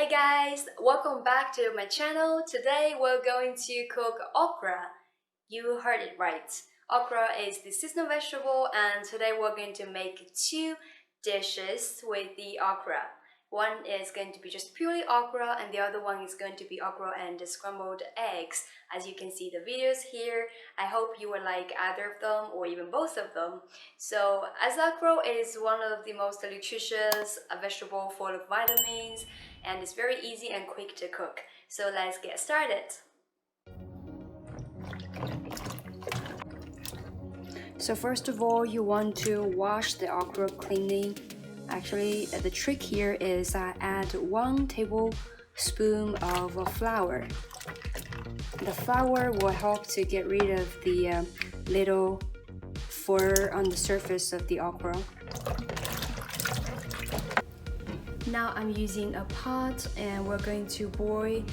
Hey guys, welcome back to my channel. Today we're going to cook okra. You heard it right. Okra is the seasonal vegetable and today we're going to make two dishes with the okra. One is going to be just purely okra and the other one is going to be okra and scrambled eggs. As you can see the videos here, I hope you will like either of them or even both of them. So as okra is one of the most nutritious vegetable full of vitamins and it's very easy and quick to cook. So let's get started. So first of all, you want to wash the okra cleanly. Actually, the trick here is I add 1 tablespoon of flour. The flour will help to get rid of the little fur on the surface of the okra. Now I'm using a pot and we're going to boil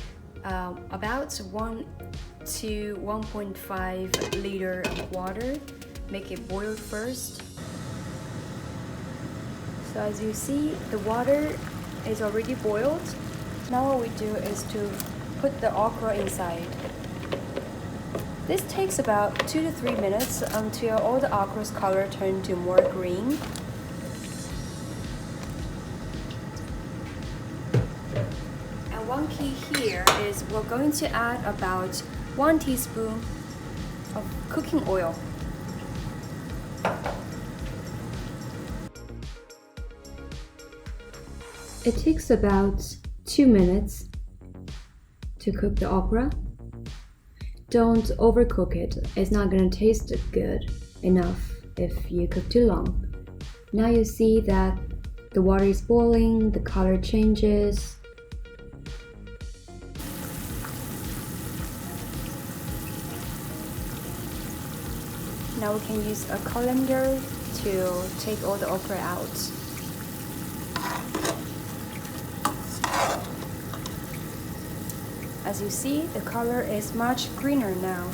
about 1 to 1.5 liter of water. Make it boil first. So as you see, the water is already boiled. Now what we do is to put the okra inside. This takes about 2 to 3 minutes until all the okra's color turn to more green. And one key here is we're going to add about 1 teaspoon of cooking oil. It takes about 2 minutes to cook the okra. Don't overcook it, it's not going to taste good enough if you cook too long. Now you see that the water is boiling, the color changes. Now we can use a colander to take all the okra out. As you see, the color is much greener now.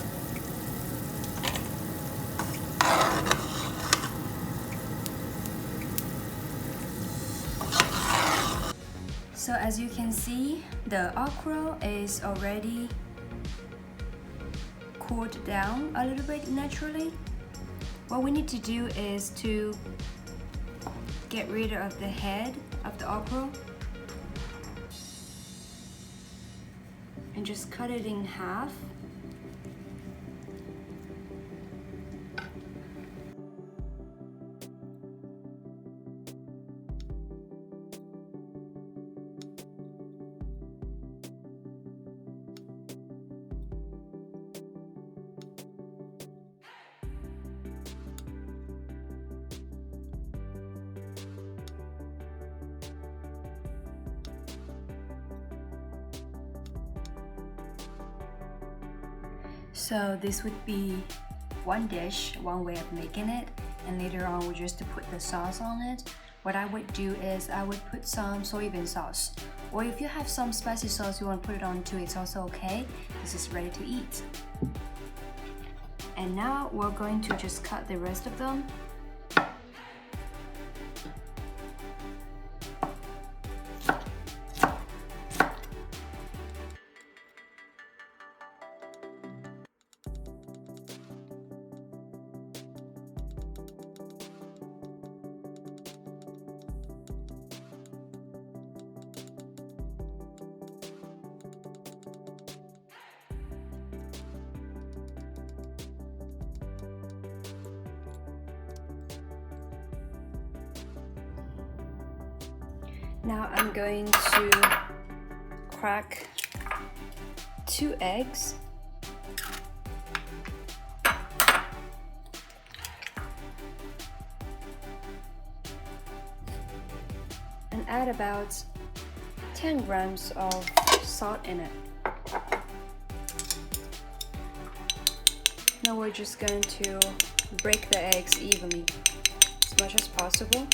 So as you can see, the okra is already cooled down a little bit naturally. What we need to do is to get rid of the head of the okra and just cut it in half. So this would be one dish, one way of making it, and later on we just to put the sauce on it. What I would do is I would put some soybean sauce, or if you have some spicy sauce you want to put it on too, it's also okay. This is ready to eat. And now we're going to just cut the rest of them. Now I'm going to crack 2 eggs. And add about 10 grams of salt in it. Now we're just going to break the eggs evenly as much as possible.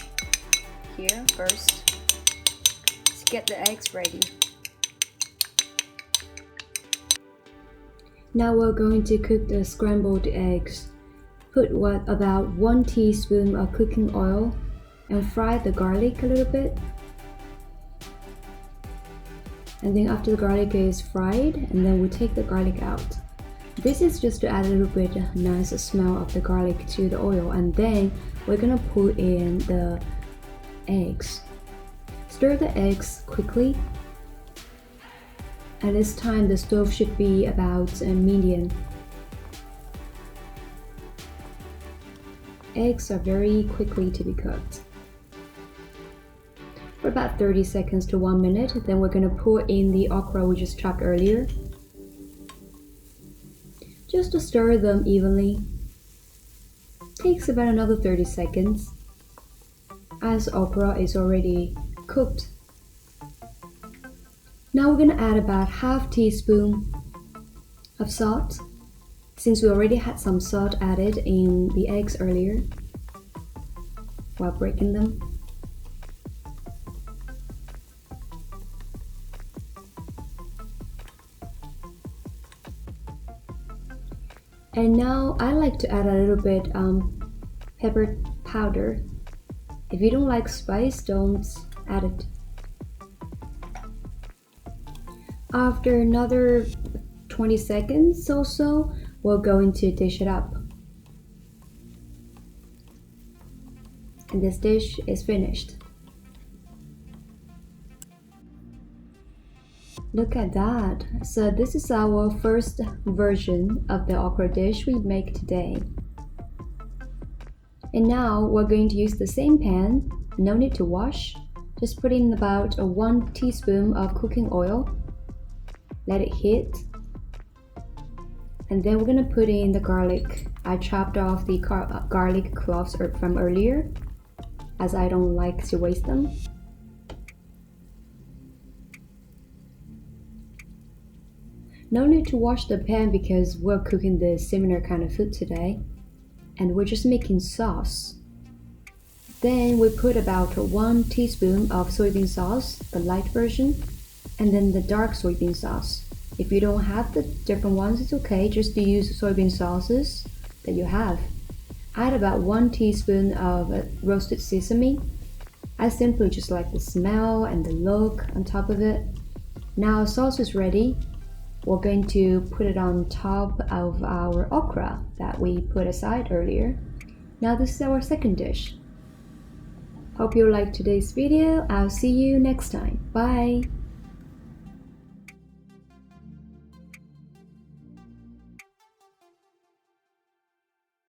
Here first. Get the eggs ready. Now we're going to cook the scrambled eggs. Put about 1 teaspoon of cooking oil and fry the garlic a little bit. And then after the garlic is fried, and then we take the garlic out. This is just to add a little bit nice smell of the garlic to the oil, and then we're gonna put in the eggs. Stir the eggs quickly. At this time, the stove should be about medium. Eggs are very quickly to be cooked. For about 30 seconds to 1 minute, then we're gonna put in the okra we just chopped earlier. Just to stir them evenly. Takes about another 30 seconds, as okra is already cooked. Now we're gonna add about half teaspoon of salt, since we already had some salt added in the eggs earlier while breaking them. And now I like to add a little bit pepper powder. If you don't like spice, don't add it. After another 20 seconds or so, we're going to dish it up. And this dish is finished. Look at that! So this is our first version of the okra dish we make today. And now we're going to use the same pan, no need to wash. Just put in about 1 teaspoon of cooking oil. Let it heat. And then we're gonna put in the garlic. I chopped off the garlic cloves from earlier, as I don't like to waste them. No need to wash the pan because we're cooking the similar kind of food today, and we're just making sauce. Then we put about 1 teaspoon of soybean sauce, the light version, and then the dark soybean sauce. If you don't have the different ones, it's okay, just to use soybean sauces that you have. Add about 1 teaspoon of roasted sesame. I simply just like the smell and the look on top of it. Now sauce is ready. We're going to put it on top of our okra that we put aside earlier. Now this is our second dish. Hope you liked today's video. I'll see you next time. Bye!